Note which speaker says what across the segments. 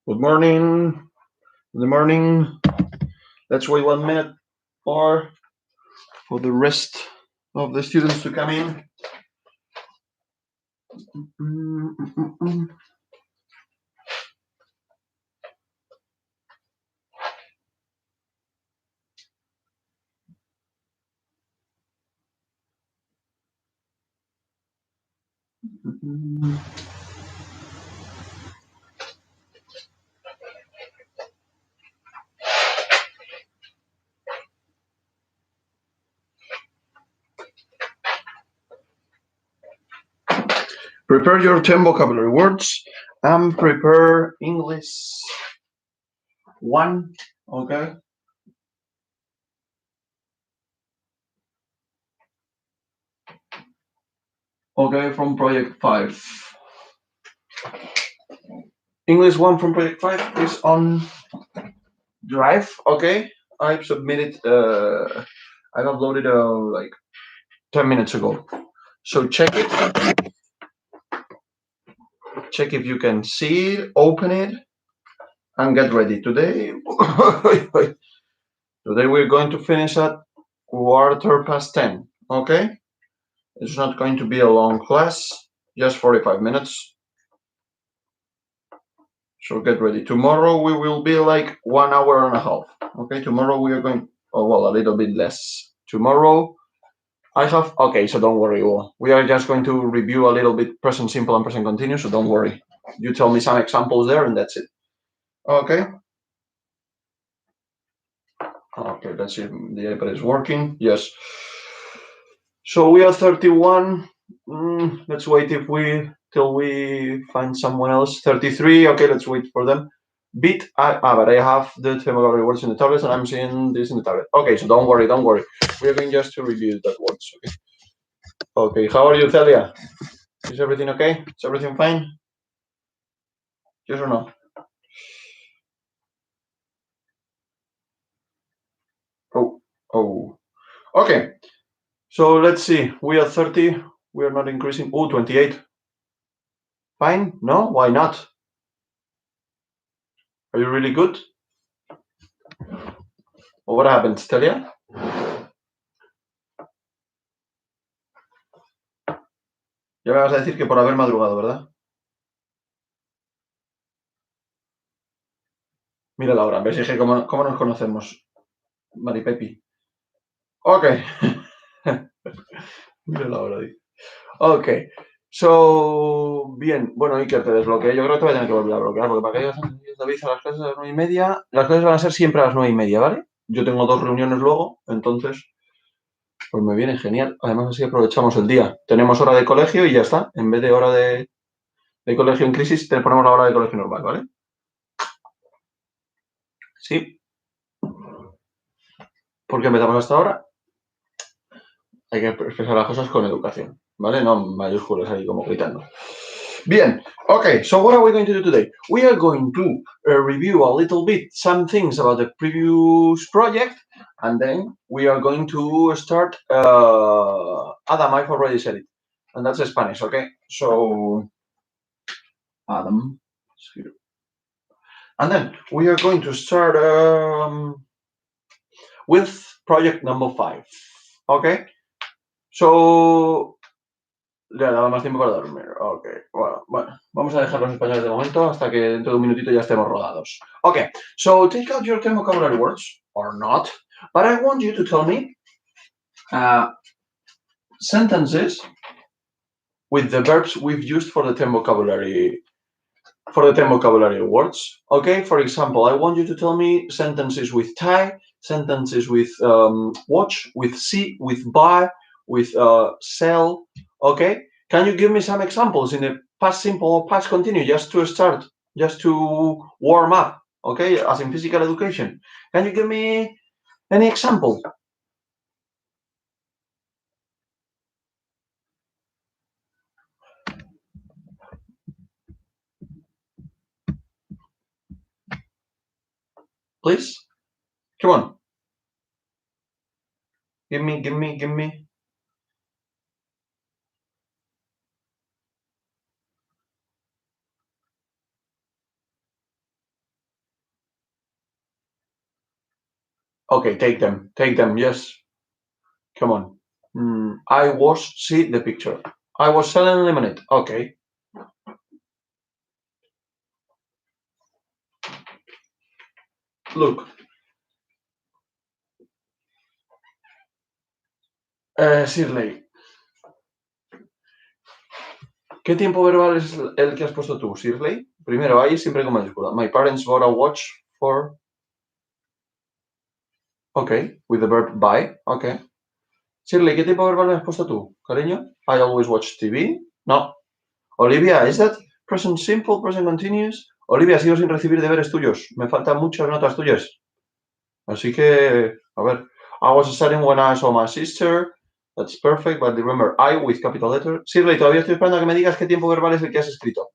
Speaker 1: Good morning. Good morning. Let's wait 1 minute more for the rest of the students to come in. Prepare your 10 vocabulary words and prepare English 1, okay? Okay, from project 5. English 1 from project 5 is on Drive, okay? I've submitted, I've uploaded like 10 minutes ago. So check it. Check if you can see it, open it, and get ready. Today, today we're going to finish at 10:15, okay? It's not going to be a long class, just 45 minutes. So get ready. Tomorrow we will be like 1 hour and a half, okay? Tomorrow we are going, oh, well, a little bit less. Tomorrow I have, okay, so don't worry. We are just going to review a little bit present simple and present continuous, so don't worry. You tell me some examples there and that's it. Okay. Okay, let's see if the iPad is working. Yes. So we are 31. Let's wait till we find someone else. 33. Okay, let's wait for them. But I have the vocabulary words in the tablet and I'm seeing this in the tablet. Okay, so don't worry. We're going just to review that words. Okay. Okay, how are you, Celia? Is everything okay? Is everything fine? Yes or no? Oh. Okay. So let's see. We are 30. We are not increasing. Oh, 28. Fine? No? Why not? Are you really good? Or what happened, Celia? Ya me vas a decir que por haber madrugado, ¿verdad? Mira la hora, ves, dije, ¿cómo nos conocemos? Maripepi. Ok. Mira la hora, dice. Ok. So, bien. Bueno, Iker, te desbloqueé. Yo creo que te voy a tener que volver a bloquear, porque para que hayas David a las clases a las 9:30. Las clases van a ser siempre a las 9:30, ¿vale? Yo tengo 2 reuniones luego, entonces, pues me viene genial. Además, así aprovechamos el día. Tenemos hora de colegio y ya está. En vez de hora de colegio en crisis, te ponemos la hora de colegio normal, ¿vale? Sí. ¿Por qué empezamos hasta ahora? Hay que expresar las cosas con educación, ¿vale? No mayúsculas ahí como gritando. Bien, okay, so what are we going to do today? We are going to review a little bit some things about the previous project, and then we are going to start, Adam, I've already said it, and that's Spanish, okay? So, Adam, here. And then we are going to start with project number 5, okay? So, le ha dado más tiempo para dormir. Ok, bueno, vamos a dejar los españoles de momento hasta que dentro de un minutito ya estemos rodados. Ok, so take out your 10 vocabulary words, or not, but I want you to tell me sentences with the verbs we've used for the 10 vocabulary for the 10 vocabulary words. Okay, for example, I want you to tell me sentences with tie, sentences with watch, with see, with buy, with sell. Okay, can you give me some examples in the past simple or past continuous just to start, just to warm up? Okay, as in physical education. Can you give me any example? Please, come on. Give me. Okay, take them. Take them. Yes. Come on. I was, see the picture. I was selling lemonade. Okay. Look. Shirley. ¿Qué tiempo verbal es el que has puesto tú, Shirley? Primero, ahí siempre con mayúscula. My parents bought a watch for... Okay, with the verb buy. Okay. Shirley, ¿qué tiempo verbal me has puesto tú, cariño? I always watch TV. No. Olivia, ¿is that present simple, present continuous? Olivia, sigo sin recibir deberes tuyos. Me faltan muchas notas tuyas. Así que, a ver. I was studying when I saw my sister. That's perfect, but remember, I with capital letter. Shirley, todavía estoy esperando a que me digas qué tiempo verbal es el que has escrito.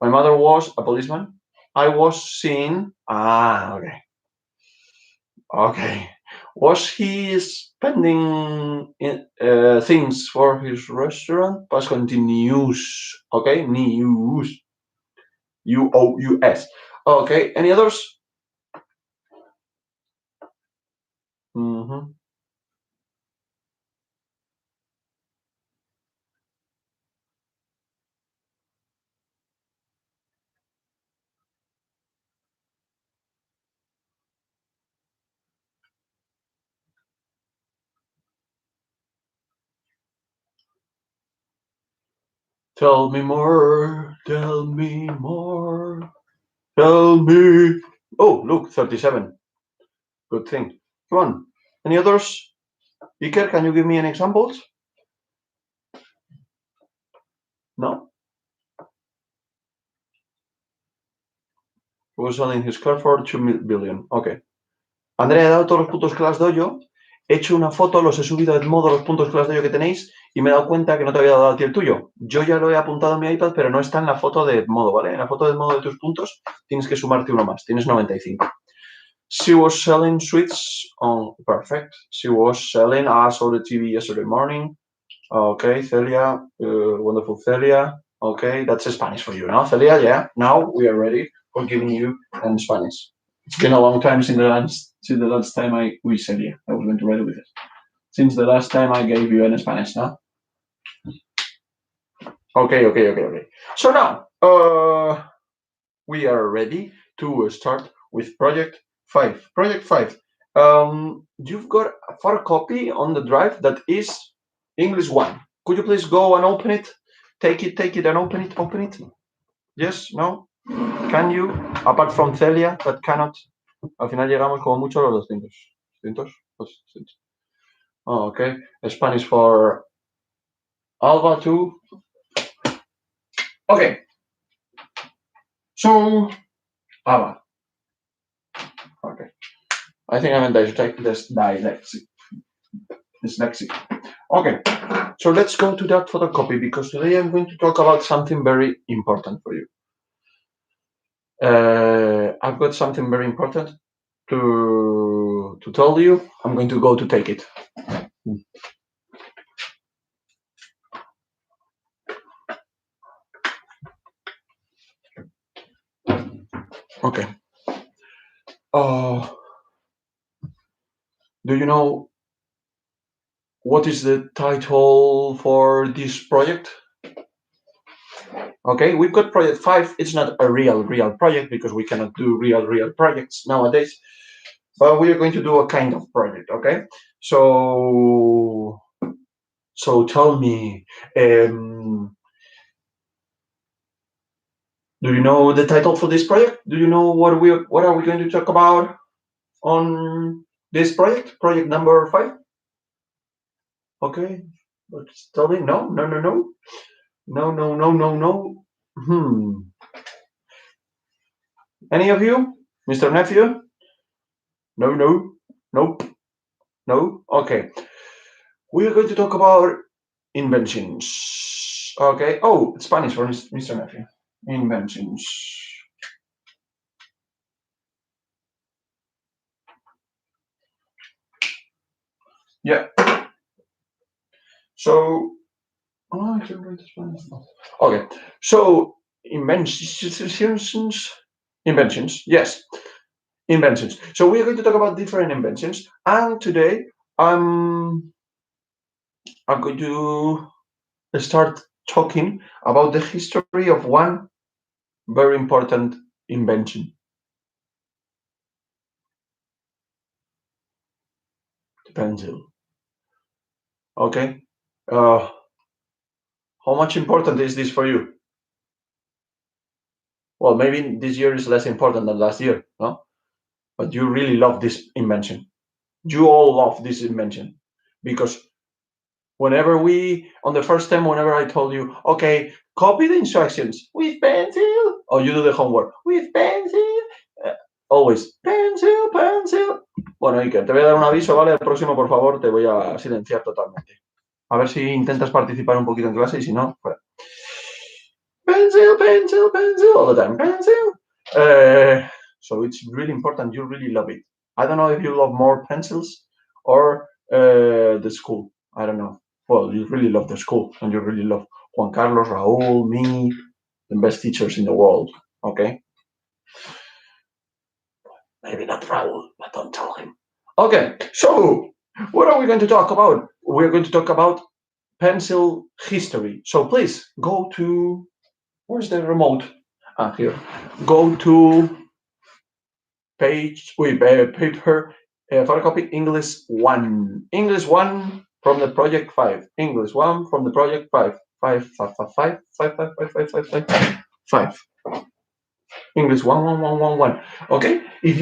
Speaker 1: My mother was a policeman. I was seen. Ah, okay. Okay. Was he spending things for his restaurant? Past continuous. Okay, news. U-O-U-S. Okay, any others? Mm-hmm. Tell me more, tell me more, tell me. Oh, look, 37. Good thing. Come on. Any others? Iker, can you give me any examples? No? Who was selling his car for 2 billion. Okay. Andrea, he dado todos los puntos que las doy yo. He hecho una foto, los he subido de modo los puntos que las doy yo que tenéis y me he dado cuenta que no te había dado a ti el tuyo. Yo ya lo he apuntado en mi iPad, pero no está en la foto de modo, ¿vale? En la foto de modo de tus puntos tienes que sumarte uno más. Tienes 95. She was selling sweets on... Perfect. She was selling... I saw the TV yesterday morning. Okay, Celia. Wonderful Celia. Okay, that's Spanish for you, no, Celia? Yeah. Now we are ready for giving you in Spanish. It's been a long time since the last time we Celia. I was going to write with it. Since the last time I gave you in Spanish, no? Okay. So now, we are ready to start with Project 5. Project 5. You've got a photocopy on the drive that is English 1. Could you please go and open it? Take it and open it. Yes, no? Can you? Apart from Celia, that cannot. Al final llegamos como mucho a los 200. 200? 200. Oh, okay. Spanish for Alba too. Okay. So, Alba. Okay. I think I meant I should take this dyslexic. Okay. So let's go to that photocopy because today I'm going to talk about something very important for you. I've got something very important to tell you. I'm going to go to take it. Okay. Do you know what is the title for this project? Okay, we've got project 5. It's not a real project because we cannot do real projects nowadays. But we are going to do a kind of project, okay? So tell me, Do you know the title for this project? Do you know what are we going to talk about on this project? Project number 5? Okay. Tell me. No. Any of you? Mr. Nephew? Nope. No? Okay. We are going to talk about inventions. Okay. Oh, it's Spanish for Mr. Nephew. Inventions. Yeah. So, I can write Spanish. Okay. So, inventions. Yes. Inventions. So we are going to talk about different inventions, and today I'm going to start talking about the history of one very important invention. The pencil. Okay. How much important is this for you? Well, maybe this year is less important than last year, no? But you really love this invention. You all love this invention because whenever on the first time, whenever I told you, okay, copy the instructions with pencil, or you do the homework with pencil, always pencil. Bueno, Iker, te voy a dar un aviso, ¿vale? El próximo, por favor, te voy a silenciar totalmente. A ver si intentas participar un poquito en clase y si no, fuera. Pencil, all the time, pencil. So it's really important. You really love it. I don't know if you love more pencils or the school. I don't know. Well, you really love the school and you really love Juan Carlos, Raúl, me, the best teachers in the world. Okay. Maybe not Raúl, but don't tell him. Okay. So what are we going to talk about? We're going to talk about pencil history. So please go to, where's the remote? Here. Go to paper, photocopy English 1. English 1 from the project 5. English 1 from the project 5. 5. English 1. Okay? If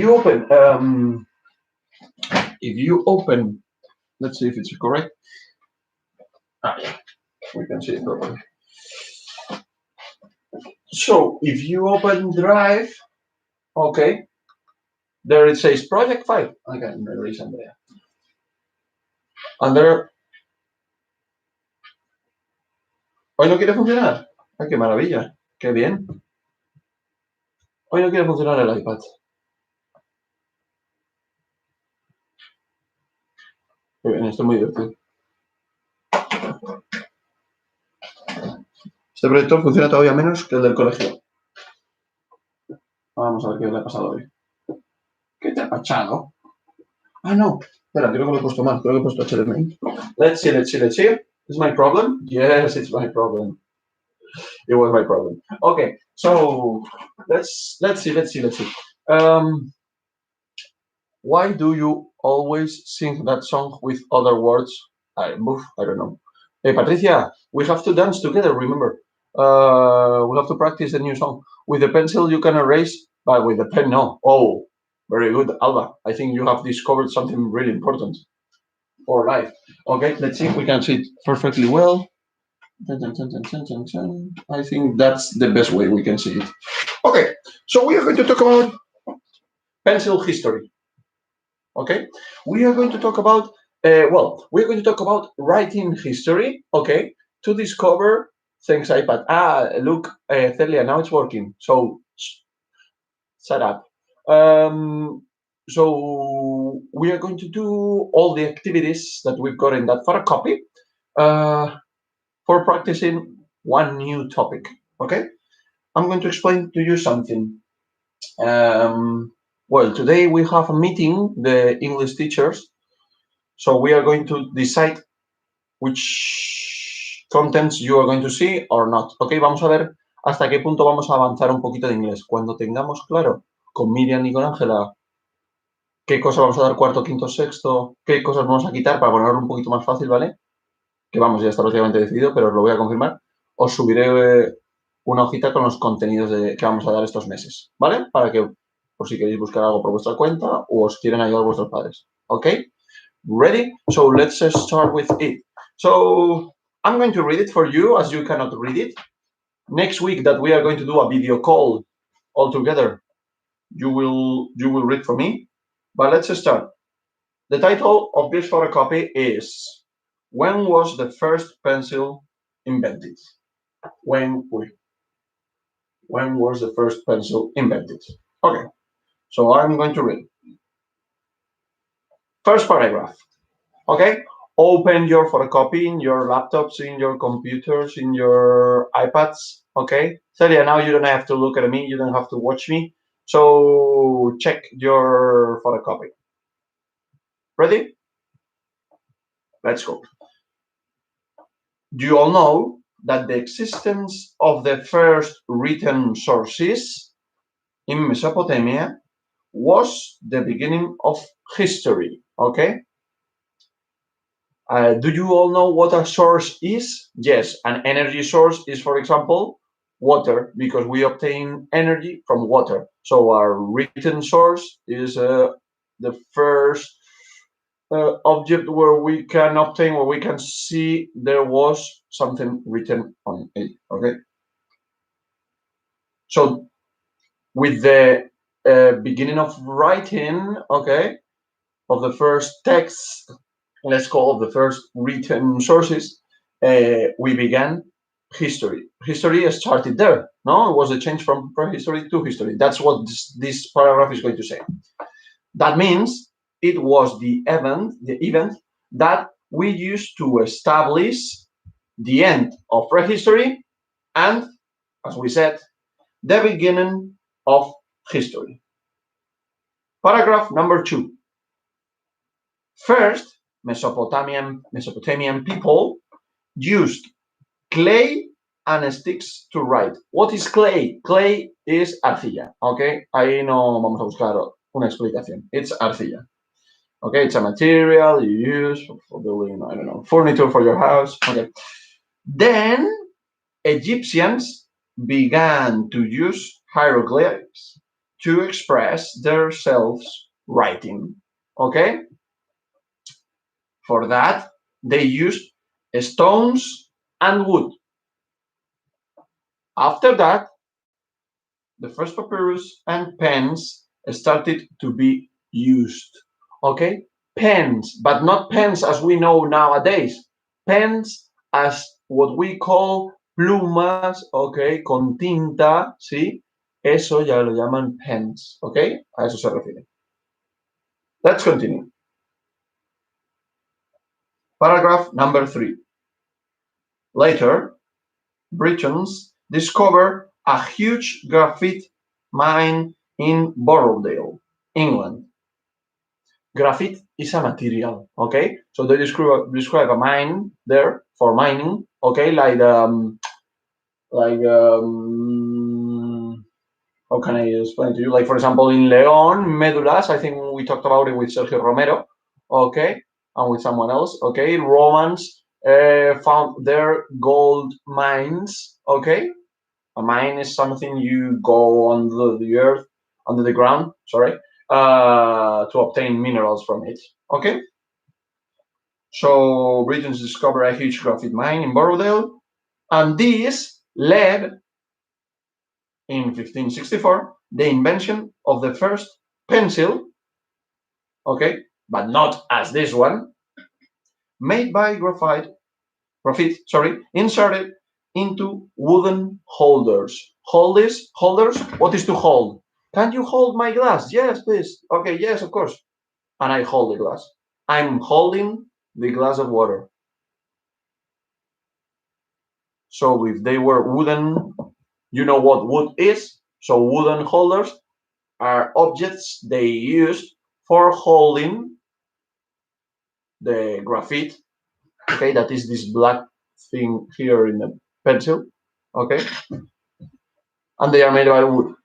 Speaker 1: you open, let's see if it's correct. Yeah, we can see it properly. So if you open Drive, okay, there it says Project 5. Okay, erase there. And there. ¿Hoy no quiere funcionar? ¡Ay, qué maravilla! ¡Qué bien! Hoy no quiere funcionar el iPad. Qué bien, esto es muy divertido. Este proyector funciona todavía menos que el del colegio. Vamos a ver qué le ha pasado hoy. ¿Qué te ha pasado? Ah, no. Espera, creo que lo he puesto mal. Creo que he puesto HDMI. Let's see. Is my problem? Yes, it's my problem. It was my problem. Okay, so let's see. Why do you always sing that song with other words? I don't know. Hey, Patricia, we have to dance together, remember? We have to practice a new song. With the pencil you can erase, but with the pen, no. Oh, very good, Alba. I think you have discovered something really important for life. Okay, let's see if we can see it perfectly well. I think that's the best way we can see it. Okay, so we are going to talk about pencil history. Okay, we are going to talk about we're going to talk about writing history. Okay, to discover. Thanks, iPad. Look, Celia, now it's working. So shut up. So we are going to do all the activities that we've got in that photocopy for practicing one new topic. Okay, I'm going to explain to you something. Well, today we have a meeting, the English teachers, so we are going to decide which contents you are going to see or not. Ok, vamos a ver hasta qué punto vamos a avanzar un poquito de inglés. Cuando tengamos claro con Miriam y con Ángela qué cosas vamos a dar cuarto, quinto, sexto, qué cosas vamos a quitar para ponerlo un poquito más fácil, ¿vale? Que vamos, ya está prácticamente decidido, pero os lo voy a confirmar. Os subiré una hojita con los contenidos que vamos a dar estos meses, ¿vale? Para que, por si queréis buscar algo por vuestra cuenta o os quieren ayudar vuestros padres, ¿ok? Ready? So let's start with it. So I'm going to read it for you as you cannot read it. Next week that we are going to do a video call all together, you will read for me. But let's start. The title of this photocopy is When was the first pencil invented? When was the first pencil invented? Okay, so I'm going to read. First paragraph. Okay, open your photocopy in your laptops, in your computers, in your iPads. Okay, Celia, now you don't have to look at me, you don't have to watch me. So check your photocopy. Ready? Let's go. Do you all know that the existence of the first written sources in Mesopotamia was the beginning of history? Okay. Do you all know what a source is? Yes, an energy source is, for example, water, because we obtain energy from water. So our written source is the first object where we can obtain, where we can see there was something written on it. Okay. So with the beginning of writing, okay, of the first text, let's call the first written sources, we began history. History started there. No, it was a change from prehistory to history. That's what this paragraph is going to say. That means it was the event that we used to establish the end of prehistory and, as we said, the beginning of history. Paragraph number 2. First, Mesopotamian people used clay and sticks to write. What is clay? Clay is arcilla, okay? Ahí no vamos a buscar una explicación. It's arcilla. Okay, it's a material you use for building, I don't know, furniture for your house. Okay. Then Egyptians began to use hieroglyphs to express themselves writing. Okay. For that, they used stones and wood. After that, the first papyrus and pens started to be used. Okay, pens, but not pens as we know nowadays. Pens as what we call plumas, okay, con tinta, ¿sí? Eso ya lo llaman pens, okay? A eso se refiere. Let's continue. Paragraph number 3. Later, Britons discovered a huge graphite mine in Borrowdale, England. Graphite is a material, okay? So they describe a mine there for mining, okay? How can I explain to you? Like, for example, in León, Médulas, I think we talked about it with Sergio Romero, okay? And with someone else, okay? Romans found their gold mines, okay? A mine is something you go under the earth, under the ground, sorry, to obtain minerals from it, okay? So Britons discovered a huge graphite mine in Borrowdale, and this led, in 1564, the invention of the first pencil, okay, but not as this one, made by graphite, inserted into wooden holders. Holders, what is to hold? Can you hold my glass? Yes, please. Okay, yes, of course. And I hold the glass. I'm holding the glass of water. So if they were wooden, you know what wood is. So wooden holders are objects they use for holding the graphite. Okay, that is this black thing here in the pencil. Okay, and they are made by wood.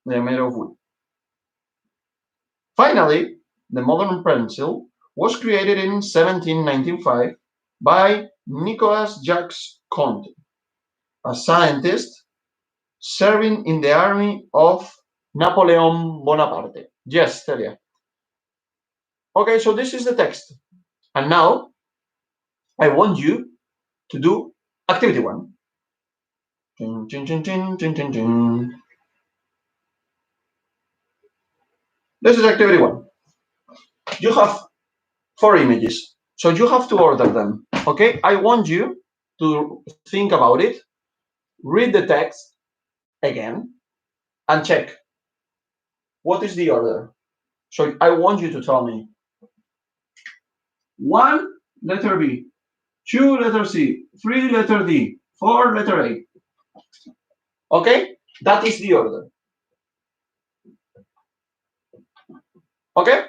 Speaker 1: They are made of wood. Finally, the modern pencil was created in 1795 by Nicolas Jacques Conte. a scientist serving in the army of Napoleon Bonaparte. Yes, Celia. Okay, so this is the text. And now I want you to do activity 1. This is activity 1. You have 4 images, so you have to order them. Okay, I want you to think about it, read the text again, and check what is the order. So I want you to tell me 1 letter B, 2 letter C, 3 letter D, 4 letter A. Okay, that is the order. Okay,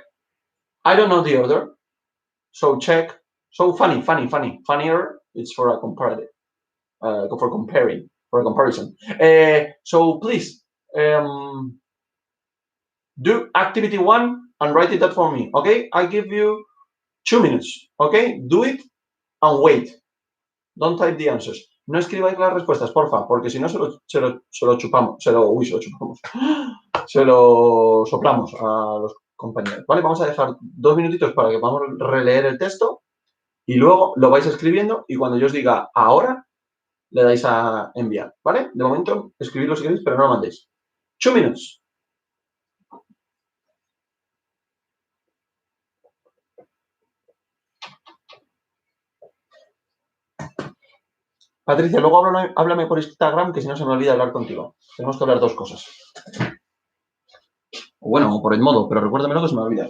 Speaker 1: I don't know the order, so check. So funnier. It's for a comparative, for comparing, for a comparison. So please do activity 1 and write it up for me. Okay, I give you 2 minutes. Okay, do it and wait. Don't type the answers. No escribáis las respuestas, porfa, porque si no se lo chupamos, se lo soplamos a los compañeros. Vale, vamos a dejar 2 minutitos para que podamos releer el texto y luego lo vais escribiendo y cuando yo os diga ahora, le dais a enviar, ¿vale? De momento, escribidlo si queréis, pero no lo mandéis. 2 minutes. Patricia, luego háblame por Instagram, que si no se me olvida hablar contigo. Tenemos que hablar 2 cosas. O bueno, o por el modo, pero recuérdamelo que se me olvida.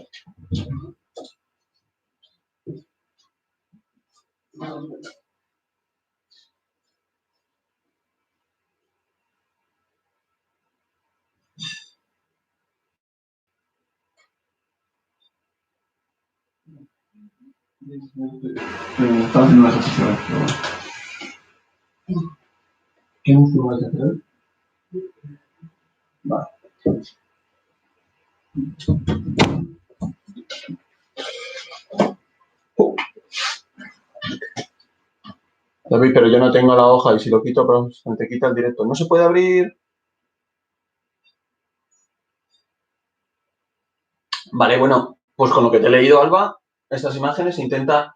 Speaker 1: Estaba haciendo un ejercicio. ¿Qué músculo vais a hacer? Vale. David, pero yo no tengo la hoja y si lo quito, pero se te quita el directo. ¿No se puede abrir? Vale, bueno, pues con lo que te he leído, Alba, estas imágenes intenta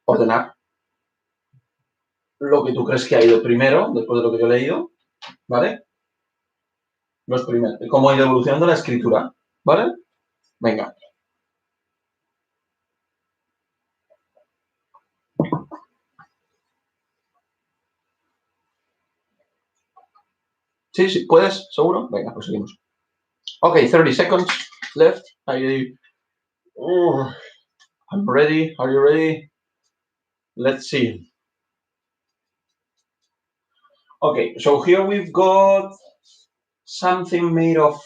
Speaker 1: ordenar lo que tú crees que ha ido primero, después de lo que yo he leído, ¿vale? Los primeros, cómo ha ido evolucionando la escritura, ¿vale? Venga. Sí, sí, ¿puedes? ¿Seguro? Venga, pues seguimos. Ok, 30 seconds left. I'm ready. Are you ready? Let's see. Okay, so here we've got something made of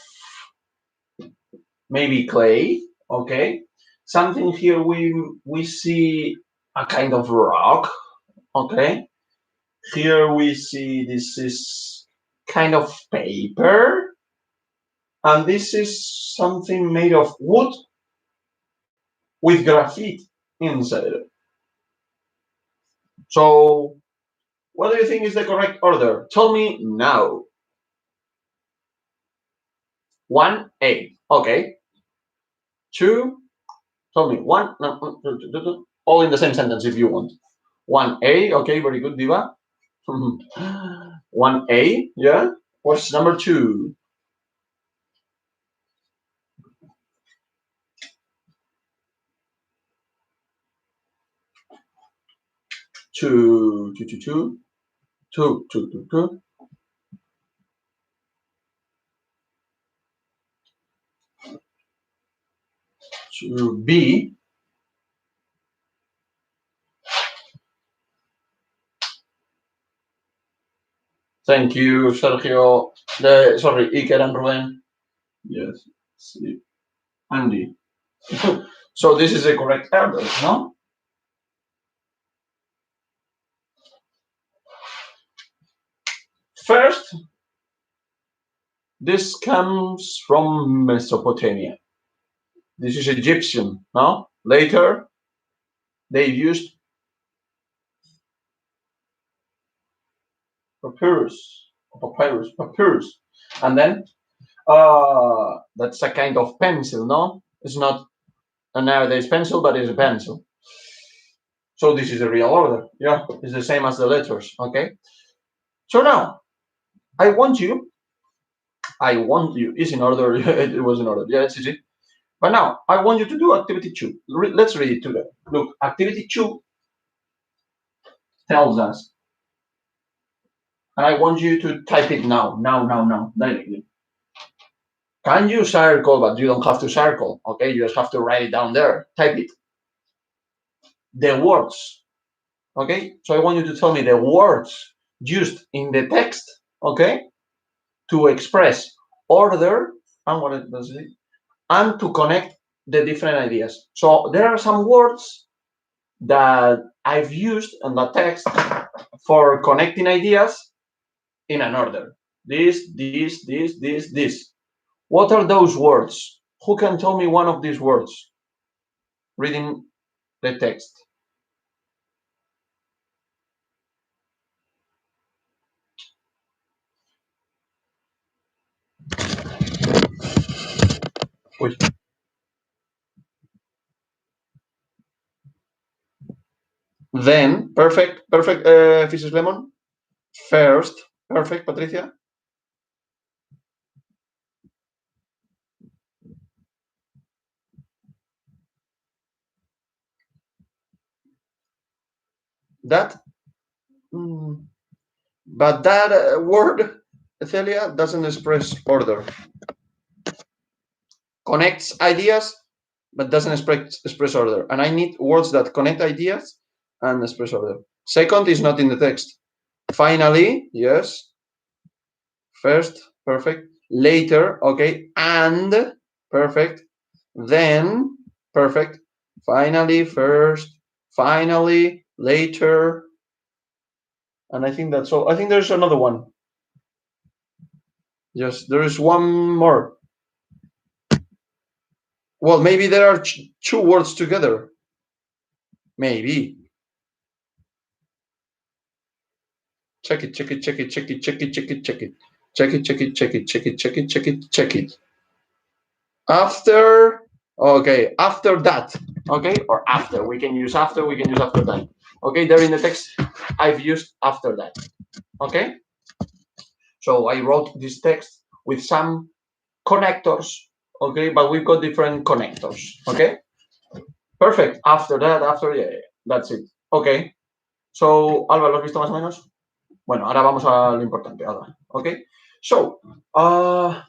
Speaker 1: maybe clay, okay? Something here we see a kind of rock, okay? Here we see this is kind of paper, and this is something made of wood with graphite inside. So, what do you think is the correct order? Tell me now. 1A, okay. 2, tell me 1, no, all in the same sentence if you want. 1A, okay, very good, Diva. 1A, yeah. What's number 2? 2, 2, 2, 2, 2, 2, 2, 2. 2B. Thank you, Sergio. Sorry, Iker and Ruben. Yes, C, Andy. So this is the correct order, no? First, this comes from Mesopotamia. This is Egyptian, no? Later, they used papyrus. And then that's a kind of pencil, no? It's not a nowadays pencil, but it's a pencil. So this is the real order. Yeah, it's the same as the letters. Okay. So now I want you. Is in order. It was in order. Yeah, it's easy. But now I want you to do activity 2. Let's read it together. Look, activity 2 tells us, and I want you to type it now, directly. Can you circle, but you don't have to circle, okay? You just have to write it down there. Type it. The words, okay? So I want you to tell me the words used in the text, okay? To express order, and what does it? And to connect the different ideas. So there are some words that I've used in the text for connecting ideas in an order. This. What are those words? Who can tell me one of these words? Reading the text. Which? Then, perfect, Physics Lemon. First, perfect, Patricia. That, but that word, Celia, doesn't express order. Connects ideas, but doesn't express order. And I need words that connect ideas and express order. Second is not in the text. Finally, yes. First, perfect. Later, okay. And, perfect. Then, perfect. Finally, first. Finally, later. And I think that's all. I think there's another one. Yes, there is one more. Well, maybe there are two words together. Maybe. Check it. After, okay, after that, okay, or after. We can use after that. Okay, there in the text, I've used after that. Okay? So I wrote this text with some connectors, okay, but we've got different connectors, okay? Perfect. After that, yeah, that's it. Okay. So, Alba, ¿lo has visto más o menos? Bueno, ahora vamos a lo importante, Alba. Okay. So,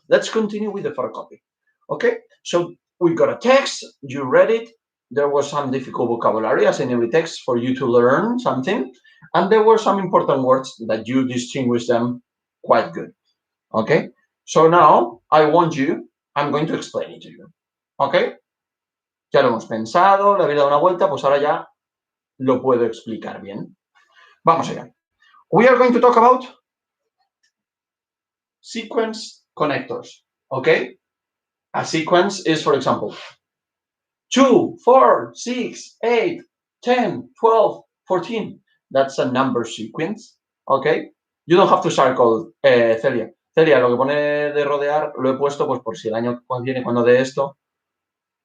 Speaker 1: let's continue with the photocopy. Okay. So we got a text. You read it. There was some difficult vocabulary, as in every text, for you to learn something, and there were some important words that you distinguish them quite good. Okay. So now I'm going to explain it to you. Okay. Ya lo hemos pensado, le habéis dado una vuelta, pues ahora ya lo puedo explicar bien. Vamos allá. We are going to talk about sequence connectors, okay? A sequence is, for example, 2, 4, 6, 8, 10, 12, 14. That's a number sequence, okay? You don't have to circle, Celia. Celia, lo que pone de rodear lo he puesto pues por si el año viene, cuando de esto,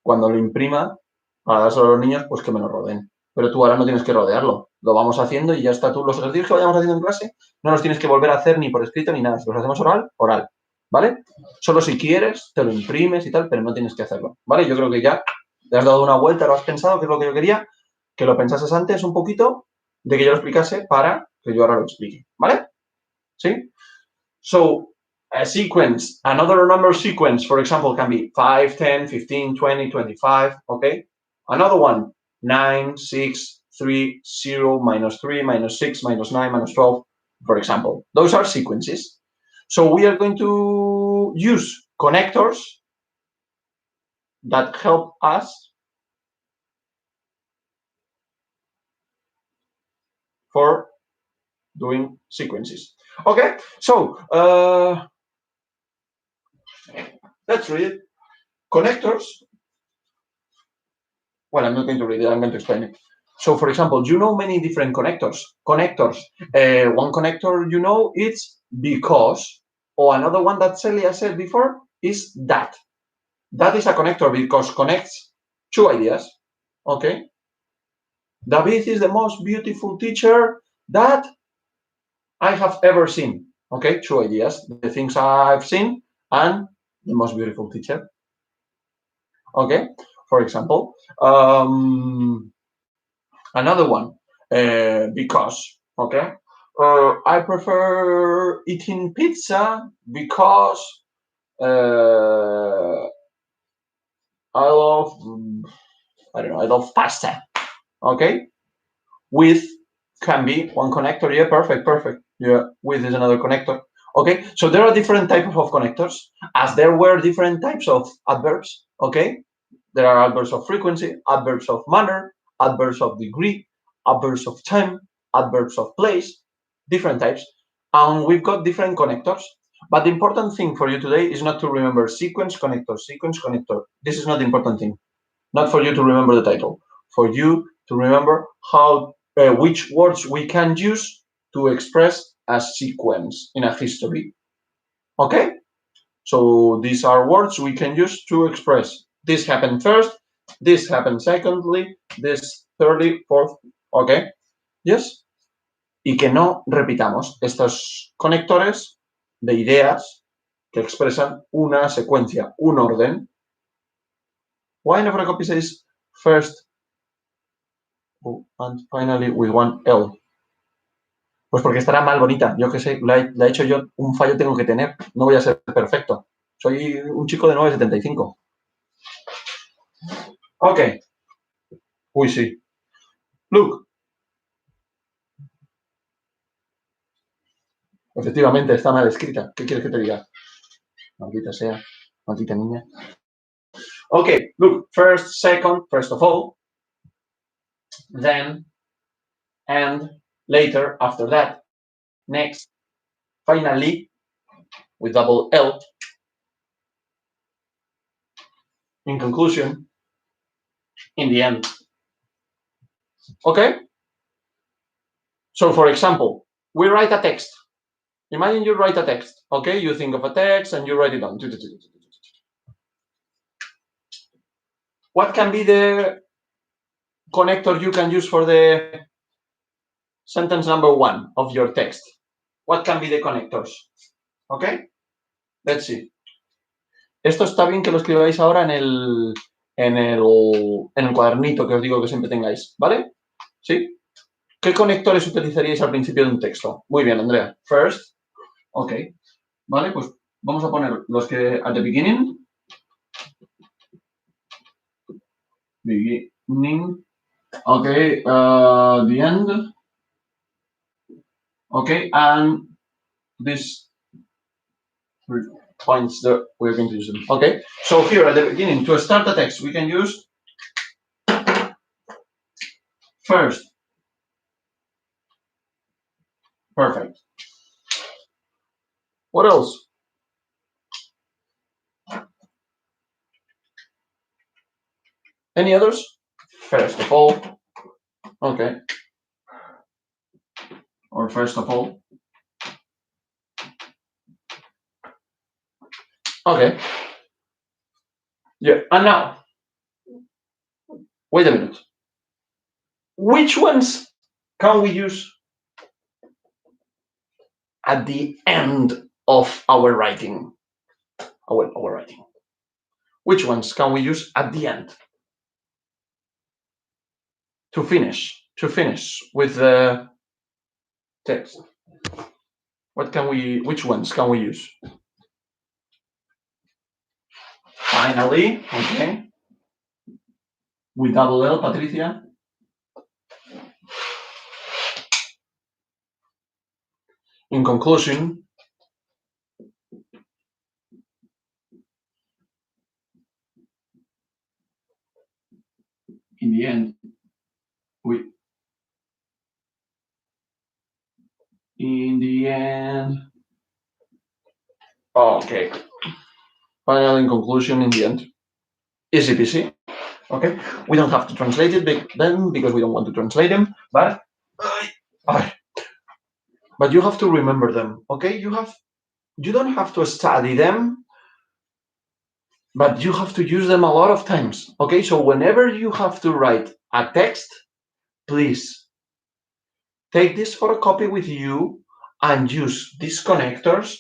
Speaker 1: cuando lo imprima, para dárselo a los niños, pues que me lo rodeen. Pero tú ahora no tienes que rodearlo. Lo vamos haciendo y ya está. Tú los ejercicios que vayamos haciendo en clase no los tienes que volver a hacer ni por escrito ni nada. Si los hacemos oral, ¿vale? Solo si quieres, te lo imprimes y tal, pero no tienes que hacerlo, ¿vale? Yo creo que ya te has dado una vuelta, lo has pensado, que es lo que yo quería, que lo pensases antes un poquito, de que yo lo explicase para que yo ahora lo explique, ¿vale? ¿Sí? So, a sequence, another number sequence, for example, can be 5, 10, 15, 20, 25, okay? Another one, 9, 6, 3, 0, -3, -6, -9, -12, for example. Those are sequences. So we are going to use connectors that help us for doing sequences. Okay, so let's read it. Connectors. Well, I'm not going to read it, I'm going to explain it. So, for example, you know many different connectors. Connectors. One connector you know it's because, or another one that Celia said before is that. That is a connector because connects two ideas. Okay. David is the most beautiful teacher that I have ever seen. Okay, two ideas. The things I've seen and the most beautiful teacher. Okay, for example, another one, because, okay, I prefer eating pizza because I love, I don't know, I love pasta. Okay, with can be one connector. Yeah, perfect, perfect. Yeah, with is another connector. Okay, so there are different types of connectors, as there were different types of adverbs. Okay, there are adverbs of frequency, adverbs of manner, adverbs of degree, adverbs of time, adverbs of place, different types. And we've got different connectors. But the important thing for you today is not to remember sequence, connector, sequence, connector. This is not the important thing. Not for you to remember the title. For you to remember how which words we can use to express a sequence in a history. Okay? So these are words we can use to express this happened first, this happened secondly, this thirdly, fourth. Okay? Yes? Y que no repitamos estos conectores de ideas que expresan una secuencia, un orden. Why never copy says first and finally with one L? Pues porque estará mal bonita. Yo que sé, la he hecho yo, un fallo tengo que tener. No voy a ser perfecto. Soy un chico de 9,75. Ok. Uy, sí. Look. Efectivamente, está mal escrita. ¿Qué quieres que te diga? Maldita sea. Maldita niña. Okay, look. First, second, first of all. Then, and, later, after that. Next. Finally, with double L. In conclusion. In the end. Okay? So, for example, we write a text. Imagine you write a text, okay? You think of a text and you write it down. What can be the connector you can use for the sentence number 1 of your text? What can be the connectors? Okay? Let's see. Esto está bien que lo escribáis ahora en el cuadernito que os digo que siempre tengáis, ¿vale? ¿Sí? ¿Qué conectores utilizaríais al principio de un texto? Muy bien, Andrea. First. Ok. Vale, pues vamos a poner los que at the beginning. Beginning. Okay, the end. Okay, and these 3 points that we're going to use them. Okay, so here at the beginning, to start the text, we can use first. Perfect. What else? Any others? First of all. Okay. Or first of all. Okay. Yeah, and now, wait a minute. Which ones can we use at the end of our writing? Our writing. Which ones can we use at the end? To finish with the text. Which ones can we use? Finally, okay. With double L, Patricia. In conclusion, in the end, okay. Finally, in conclusion, in the end. Easy peasy. Okay, we don't have to translate them because we don't want to translate them, but you have to remember them. Okay, you don't have to study them, but you have to use them a lot of times. Okay, so whenever you have to write a text, please take this photocopy with you and use these connectors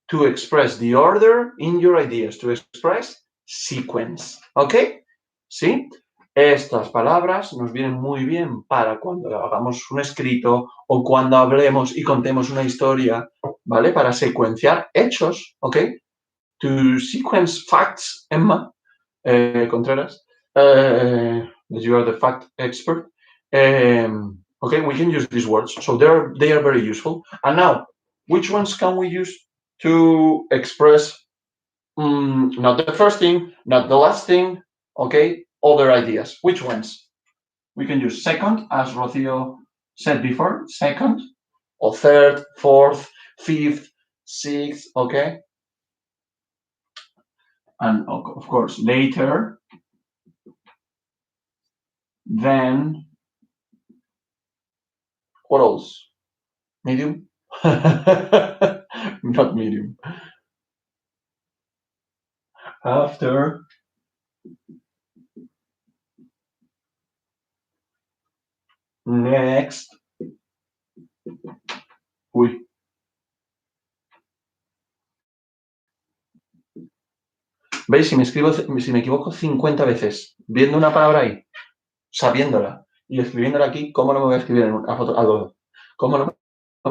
Speaker 1: to express the order in your ideas, to express sequence. ¿Ok? ¿Sí? Estas palabras nos vienen muy bien para cuando hagamos un escrito o cuando hablemos y contemos una historia, ¿vale? Para secuenciar hechos, ¿ok? To sequence facts, Emma Contreras, that you are the fact expert. Okay, we can use these words, so they are very useful. And now, which ones can we use to express not the first thing, not the last thing, okay, other ideas? Which ones? We can use second, as Rocio said before, second, or third, fourth, fifth, sixth, okay? And of course, later, then, what else? Medium? Not medium. After. Next. Uy. ¿Veis? Si me equivoco 50 veces viendo una palabra ahí, sabiéndola y escribiéndola aquí, ¿cómo no me voy a escribir en una foto? ¿Cómo no me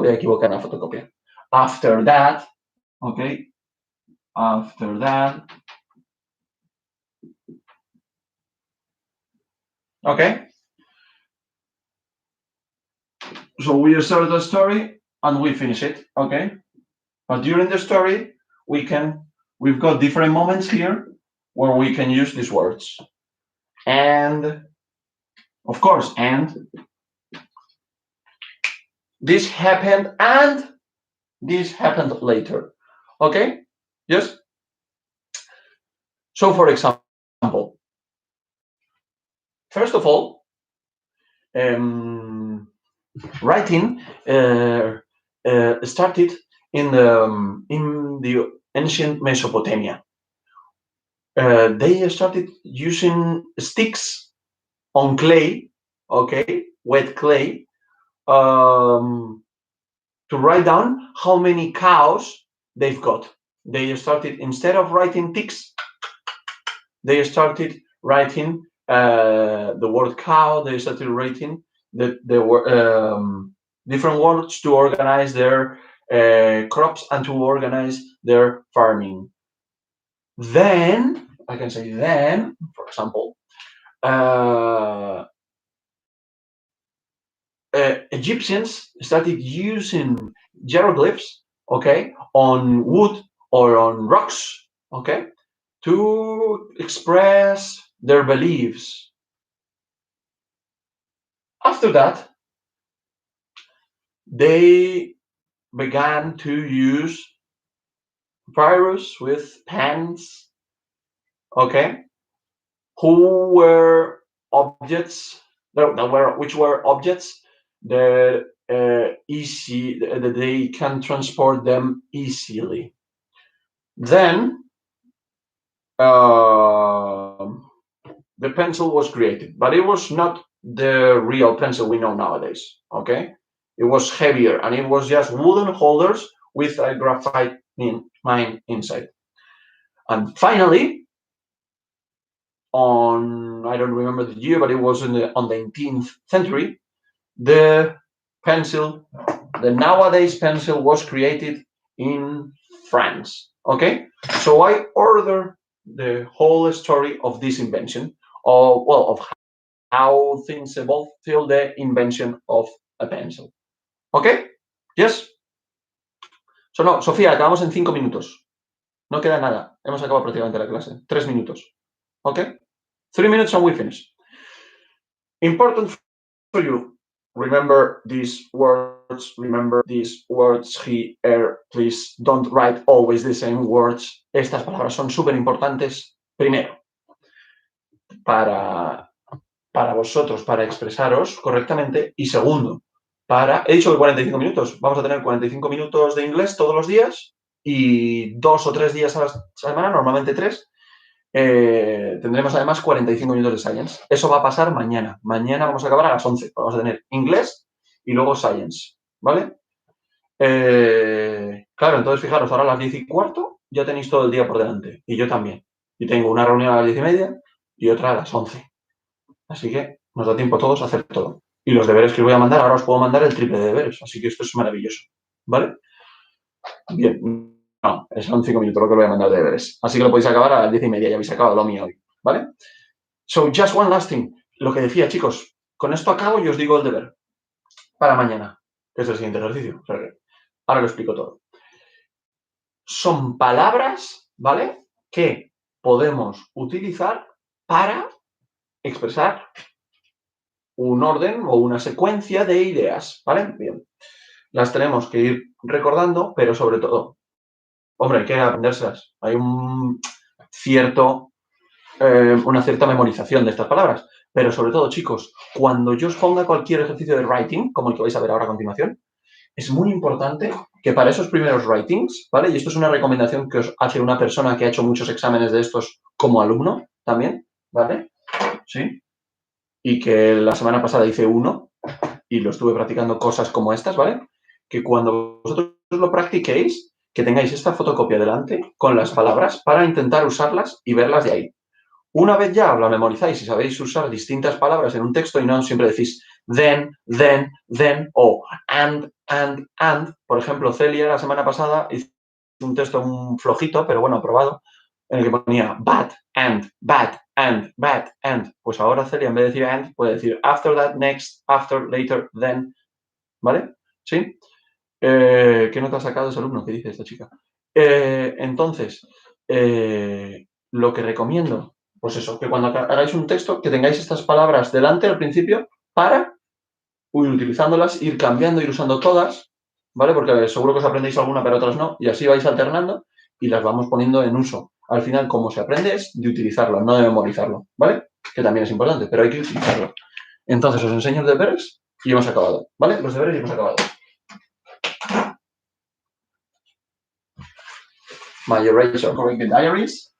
Speaker 1: voy a equivocar en la fotocopia? After that, okay. After that. Okay. So we start the story and we finish it, okay? But during the story, we've got different moments here where we can use these words. And, of course, and this happened and this happened later. Okay? Yes? So, for example, first of all, writing started in the ancient Mesopotamia. They started using sticks on clay, okay, wet clay, to write down how many cows they've got. They started, instead of writing ticks, they started writing the word cow. They started writing the different words to organize their crops and to organize their farming. Then, I can say then, for example, Egyptians started using hieroglyphs, okay, on wood or on rocks, okay, to express their beliefs. After that, they began to use papyrus with pens, okay, who were objects which were objects that that they can transport them easily. Then the pencil was created, but it was not the real pencil we know nowadays. Okay, it was heavier and it was just wooden holders with a graphite mine inside. And finally, on, I don't remember the year, but it was on the 18th century, the pencil, the nowadays pencil, was created in France. Okay, so I order the whole story of this invention, of how things evolved till the invention of a pencil. Okay, yes. So no, Sofía, acabamos en 5 minutos. No queda nada. Hemos acabado prácticamente la clase. 3 minutos. Okay, 3 minutes and we finish. Important for you. Remember these words. Remember these words here. Please don't write always the same words. Estas palabras son súper importantes. Primero, para vosotros, para expresaros correctamente. Y segundo, he dicho que 45 minutos. Vamos a tener 45 minutos de inglés todos los días y 2 o 3 días a la semana, normalmente 3. Tendremos además 45 minutos de Science. Eso va a pasar mañana. Mañana vamos a acabar a las 11. Vamos a tener inglés y luego Science, ¿vale? Claro, entonces fijaros, ahora a las 10:15 ya tenéis todo el día por delante. Y yo también. Y tengo una reunión a las 10:30 y otra a las 11. Así que nos da tiempo a todos a hacer todo. Y los deberes que os voy a mandar, ahora os puedo mandar el triple de deberes. Así que esto es maravilloso, ¿vale? Bien. No, son 5 minutos lo que os voy a mandar de deberes. Así que lo podéis acabar a las 10:30. Ya habéis acabado lo mío hoy, ¿vale? So, just one last thing. Lo que decía, chicos, con esto acabo y os digo el deber para mañana, que es el siguiente ejercicio. O sea que ahora lo explico todo. Son palabras, ¿vale?, que podemos utilizar para expresar un orden o una secuencia de ideas, ¿vale? Bien. Las tenemos que ir recordando, pero sobre todo, hombre, hay que aprendérselas. Hay una cierta memorización de estas palabras. Pero sobre todo, chicos, cuando yo os ponga cualquier ejercicio de writing, como el que vais a ver ahora a continuación, es muy importante que para esos primeros writings, ¿vale? Y esto es una recomendación que os hace una persona que ha hecho muchos exámenes de estos como alumno también, ¿vale? Sí. Y que la semana pasada hice uno y lo estuve practicando cosas como estas, ¿vale? Que cuando vosotros lo practiquéis, que tengáis esta fotocopia delante con las palabras para intentar usarlas y verlas de ahí. Una vez ya la memorizáis y sabéis usar distintas palabras en un texto y no siempre decís then, o and. Por ejemplo, Celia la semana pasada hizo un texto un flojito, pero bueno, aprobado, en el que ponía bad, and. Pues ahora Celia, en vez de decir and, puede decir after that, next, after, later, then. ¿Vale? ¿Sí? ¿Qué nota ha sacado ese alumno? ¿Qué dice esta chica? Entonces, lo que recomiendo, pues eso, que cuando hagáis un texto, que tengáis estas palabras delante al principio para, utilizándolas, ir cambiando, ir usando todas, ¿vale? Porque seguro que os aprendéis alguna, pero otras no, y así vais alternando y las vamos poniendo en uso. Al final, como se aprende es de utilizarlo, no de memorizarlo, ¿vale? Que también es importante, pero hay que utilizarlo. Entonces, os enseño los deberes y hemos acabado, ¿vale? Los deberes y hemos acabado. My erasure, correct the diaries.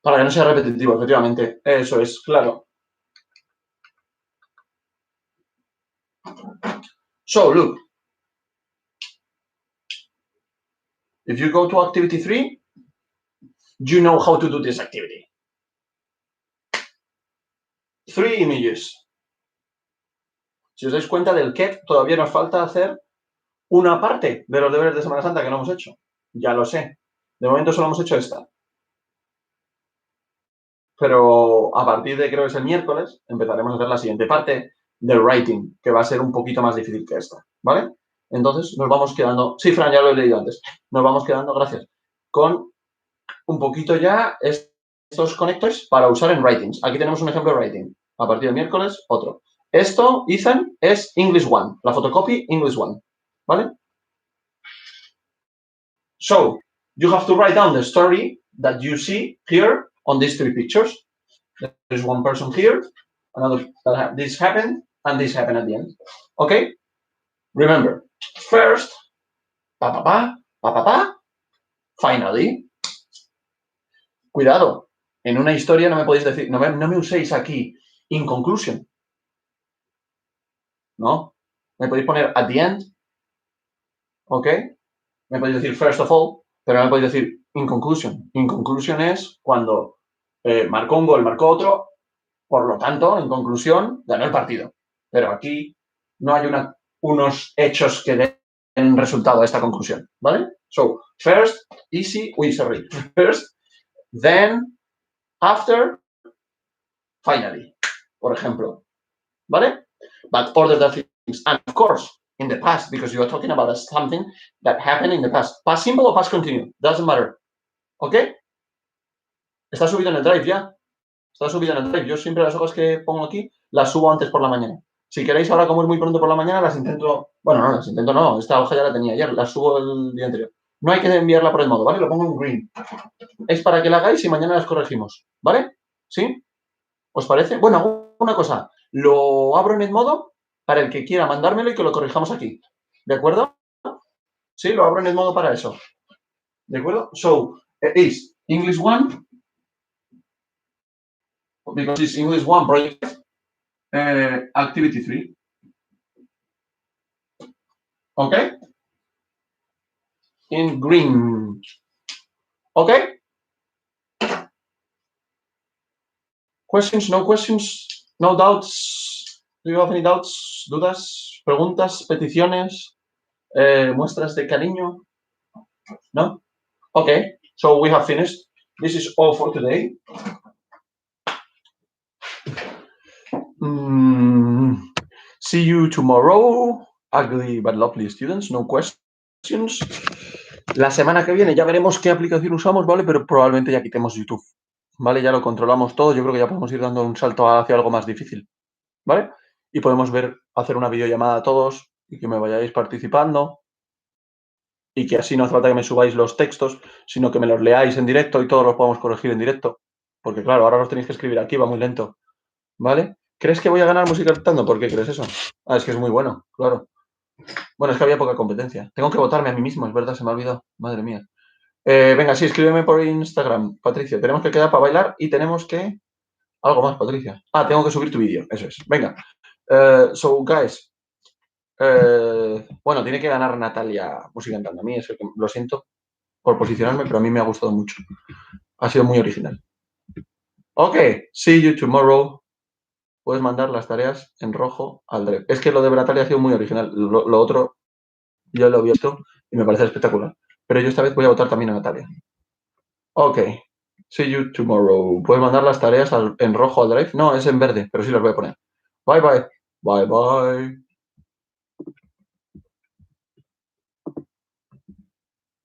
Speaker 1: Para que no sea repetitivo, efectivamente. Eso es, claro. So, look. If you go to activity 3, you know how to do this activity. 3 images. Si os dais cuenta del que todavía nos falta hacer una parte de los deberes de Semana Santa que no hemos hecho. Ya lo sé. De momento solo hemos hecho esta. Pero a partir de, creo que es el miércoles, empezaremos a hacer la siguiente parte del writing, que va a ser un poquito más difícil que esta, ¿vale? Entonces nos vamos quedando, sí, Fran, ya lo he leído antes, nos vamos quedando, gracias, con un poquito ya estos conectores para usar en writings. Aquí tenemos un ejemplo de writing. A partir del miércoles, otro. Esto, Ethan, es English 1. La photocopy, English 1. ¿Vale? So, you have to write down the story that you see here on these 3 pictures. There's one person here, another, this happened, and this happened at the end. Okay? Remember, first, finally. Cuidado, en una historia no me podéis decir, no me uséis aquí in conclusion. ¿No? Me podéis poner at the end, ¿ok? Me podéis decir first of all, pero no me podéis decir in conclusion. In conclusion es cuando marcó un gol, marcó otro, por lo tanto, en conclusión, ganó el partido. Pero aquí no hay unos hechos que den resultado a esta conclusión, ¿vale? So, first, easy, first, then, after, finally, por ejemplo, ¿vale? But order the things. And of course, in the past because you are talking about something that happened in the past. Past simple or past continuous, doesn't matter. ¿Ok? Está subido en el Drive ya. Está subido en el Drive. Yo siempre las hojas que pongo aquí las subo antes por la mañana. Si queréis, ahora como es muy pronto por la mañana, las intento... Bueno, no, las intento no. Esta hoja ya la tenía ayer. Las subo el día anterior. No hay que enviarla por el modo, ¿vale? Lo pongo en green. Es para que la hagáis y mañana las corregimos, ¿vale? ¿Sí? ¿Os parece? Bueno, hago una cosa. Lo abro en el modo para el que quiera mandármelo y que lo corrijamos aquí. ¿De acuerdo? Sí, lo abro en el modo para eso. ¿De acuerdo? So, is English 1, because it's English 1 project, activity 3. Okay? In green. Okay? Questions? No questions? No doubts? Do you have any doubts? ¿Dudas? ¿Preguntas? ¿Peticiones? ¿Muestras de cariño? No? Okay, so we have finished. This is all for today. See you tomorrow, ugly but lovely students. No questions. La semana que viene ya veremos qué aplicación usamos, ¿vale? Pero probablemente ya quitemos YouTube, ¿vale? Ya lo controlamos todo. Yo creo que ya podemos ir dando un salto hacia algo más difícil, ¿vale? Y podemos hacer una videollamada a todos y que me vayáis participando y que así no hace falta que me subáis los textos, sino que me los leáis en directo y todos los podamos corregir en directo. Porque claro, ahora los tenéis que escribir aquí, va muy lento, ¿vale? ¿Crees que voy a ganar musicalizando? ¿Por qué crees eso? Ah, es que es muy bueno, claro. Bueno, es que había poca competencia. Tengo que votarme a mí mismo, es verdad, se me ha olvidado. Madre mía. Venga, sí, escríbeme por Instagram, Patricia. Tenemos que quedar para bailar y tenemos que... Algo más, Patricia. Ah, tengo que subir tu vídeo, eso es. Venga. So, guys. Bueno, tiene que ganar Natalia musicantando. A mí es el que, lo siento por posicionarme, pero a mí me ha gustado mucho. Ha sido muy original. Ok, see you tomorrow. Puedes mandar las tareas en rojo al Drive. Es que lo de Natalia ha sido muy original. Lo otro yo lo había visto y me parece espectacular. Pero yo esta vez voy a votar también a Natalia. Ok, see you tomorrow. ¿Puedes mandar las tareas en rojo al Drive? No, es en verde, pero sí las voy a poner. Bye, bye. Bye, bye.